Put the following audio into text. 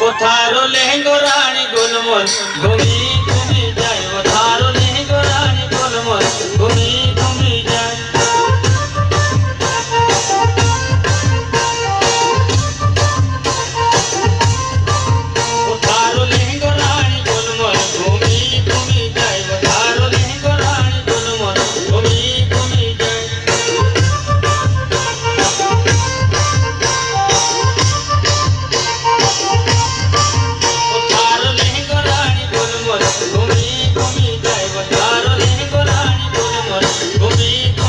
কোথারো লেহেঙ্গো রানী গোলমল ঘুমি ঘুমি যায় কোথারো লেহেঙ্গো রানী গোলমল ঘুমি ঘুমি যায় কোথারো লেহেঙ্গো রানী গোলমল ঘুমি ঘুমি যায় কোথারো লেহেঙ্গো রানী গোলমল ঘুমি ঘুমি যায় घूमी घूमी जाए वो तारो ले गोरानी बोल मोर घूमी